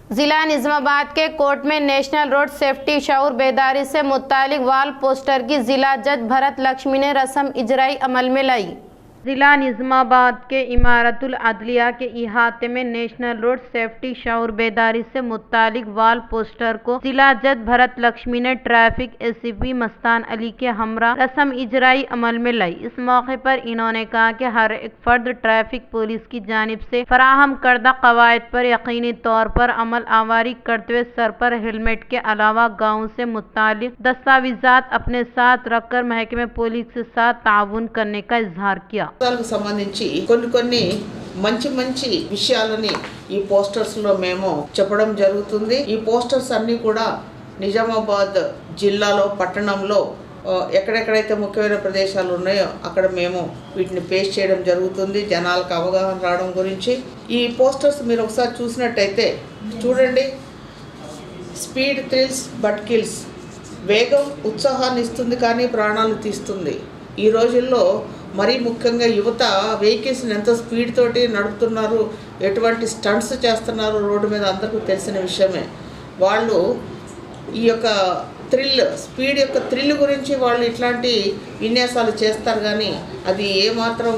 जिला निजामाबाद के कोर्ट में नेशनल रोड सेफ्टी शऊर बेदारी से मुतालिक वाल पोस्टर की जिला जज भरत लक्ष्मी ने रस्म इजराई अमल में लाई। जिला निजामाबाद के इमारतुल अदलिया के इहाते में नेशनल रोड सेफ्टी शऊर बेदारी से मुतालिक वाल पोस्टर को जिला जज भरत लक्ष्मी ने ट्रैफिक एसीपी मस्तान अली के हमरा रस्म इजराई अमल में लाई। इस मौके पर इन्होंने कहा कि हर एक फर्द ट्रैफिक पुलिस की जानिब से फराहम करदा कवायद पर यकीनी तौर पर अमल आवारी करते हुए सर पर हेलमेट के अलावा गाँव से मुतालिक दस्तावेजात अपने साथ रखकर महकमे पुलिस के साथ ताउन करने का इजहार किया। సంబంధించి కొన్ని మంచి విషయాలని ఈ పోస్టర్స్ లో మేము చెప్పడం జరుగుతుంది। ఈ పోస్టర్స్ అన్ని కూడా నిజామాబాద్ జిల్లాలో పట్టణంలో ఎక్కడెక్కడైతే ముఖ్యమైన ప్రదేశాలు ఉన్నాయో అక్కడ మేము వీటిని పేస్ట్ చేయడం జరుగుతుంది జనాలకు అవగాహన రావడం గురించి। ఈ పోస్టర్స్ మీరు ఒకసారి చూసినట్టయితే చూడండి, స్పీడ్ థ్రిల్స్ బట్ కిల్స్, వేగం ఉత్సాహాన్ని ఇస్తుంది కానీ ప్రాణాలు తీస్తుంది। ఈ రోజుల్లో మరీ ముఖ్యంగా యువత వెహికల్స్ని ఎంత స్పీడ్ తోటి నడుపుతున్నారు, ఎటువంటి స్టంట్స్ చేస్తున్నారు రోడ్డు మీద అందరికీ తెలిసిన విషయమే। వాళ్ళు ఈ యొక్క స్పీడ్ యొక్క థ్రిల్ గురించి వాళ్ళు ఇట్లాంటి విన్యాసాలు చేస్తారు, కానీ అది ఏమాత్రం